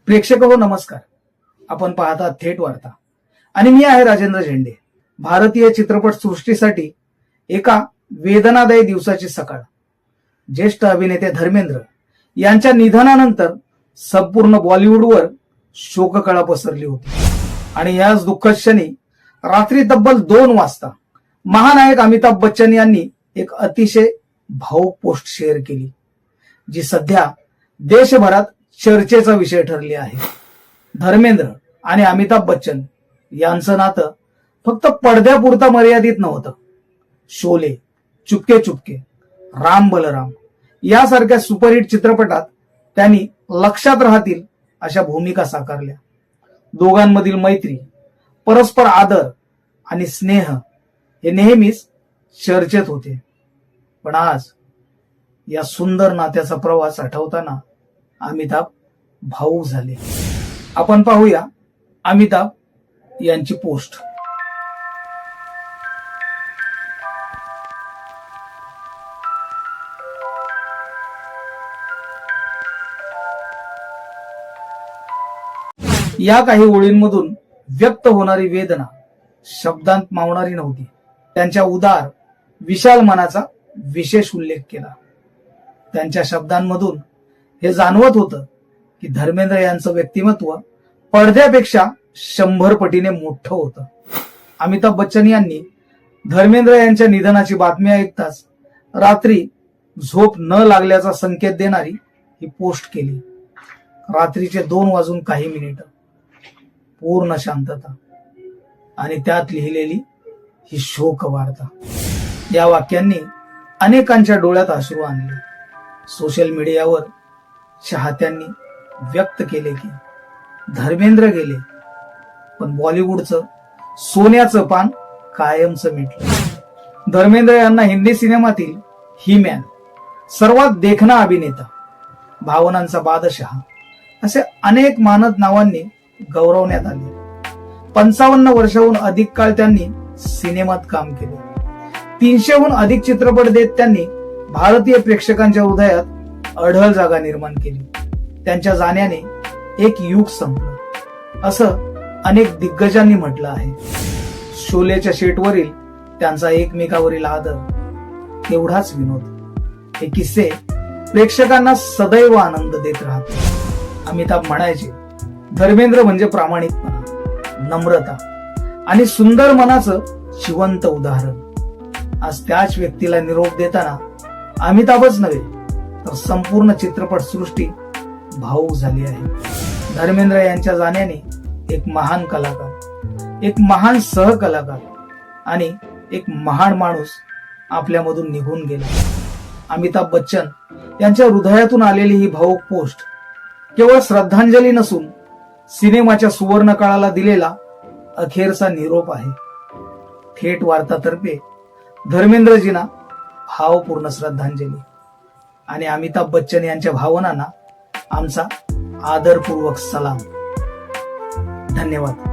प्रेक्षक हो नमस्कार. आपण पाहता थेट वार्ता आणि मी आहे राजेंद्र झेंडे. भारतीय चित्रपट सृष्टीसाठी एका वेदनादायी दिवसाची सकाळ. ज्येष्ठ अभिनेते धर्मेंद्र यांच्या निधनानंतर संपूर्ण बॉलिवूडवर शोककळा पसरली होती आणि याच दुःखद क्षणी रात्री तब्बल 2 वाजता महानायक अमिताभ बच्चन यांनी एक अतिशय भावूक पोस्ट शेअर केली, जी सध्या देशभरात चर्चेचा विषय ठरली आहे. धर्मेंद्र आणि अमिताभ बच्चन यांचं नातं फक्त पडद्यापुरता मर्यादित नव्हतं. शोले, चुपके चुपके, राम बलराम यासारख्या सुपरहिट चित्रपटात त्यांनी लक्षात राहतील अशा भूमिका साकारल्या. दोघांमधील मैत्री, परस्पर आदर आणि स्नेह हे नेहमीच चर्चेत होते. पण आज या सुंदर नात्याचा प्रवास आठवताना अमिताभ भावूक झाले. आपण पाहूया अमिताभ यांची पोस्ट. या काही ओळींमधून व्यक्त होणारी वेदना शब्दांत मावणारी नव्हती. त्यांच्या उदार विशाल मनाचा विशेष उल्लेख केला. त्यांच्या शब्दांमधून हे जाणवत होतं की धर्मेंद्र यांचं व्यक्तिमत्व पडद्यापेक्षा 100 पटीने मोठं होतं. अमिताभ बच्चन यांनी धर्मेंद्र यांच्या निधनाची बातमी ऐकताच रात्री झोप न लागल्याचा संकेत देणारी ही पोस्ट केली. रात्रीचे 2 वाजून काही मिनिट, पूर्ण शांतता आणि त्यात लिहिलेली ही शोक वार्ता. या वाक्यांनी अनेकांच्या डोळ्यात अश्रू आणले. सोशल मीडियावर चाहत्यांनी व्यक्त केले की धर्मेंद्र गेले, पण बॉलिवूडचं सोन्याचं पान कायमचं मिटलं. धर्मेंद्र यांना हिंदी सिनेमातील ही मॅन, सर्वात देखणा अभिनेता, भावनांचा बादशहा असे अनेक मानद नावांनी गौरवण्यात आले. 55 वर्षाहून अधिक काळ त्यांनी सिनेमात काम केले. 300हून अधिक चित्रपट देत त्यांनी भारतीय प्रेक्षकांच्या हृदयात अढळ जागा निर्माण केली. त्यांच्या जाण्याने एक युग संपलं असं अनेक दिग्गजांनी म्हटलं आहे. शोलेच्या सेटवरील त्यांचा एकमेकावरील आदर, तेवढाच विनोद, हे किस्से प्रेक्षकांना सदैव आनंद देत राहतात. अमिताभ म्हणायचे, धर्मेंद्र म्हणजे प्रामाणिकपणा, नम्रता आणि सुंदर मनाचं जिवंत उदाहरण. आज त्याच व्यक्तीला निरोप देताना अमिताभच नव्हे तर संपूर्ण चित्रपट सृष्टी भावूक झाली आहे. धर्मेंद्र यांच्या जाण्याने एक महान कलाकार, एक महान सहकलाकार आणि एक महान माणूस आपल्यामधून निघून गेला. अमिताभ बच्चन यांच्या हृदयातून आलेली ही भावूक पोस्ट केवळ श्रद्धांजली नसून सिनेमाच्या सुवर्ण काळाला दिलेला अखेरचा निरोप आहे. थेट वार्तातर्फे धर्मेंद्रजींना भावपूर्ण श्रद्धांजली आणि अमिताभ बच्चन यांच्या भावनांना आमचा आदरपूर्वक सलाम. धन्यवाद.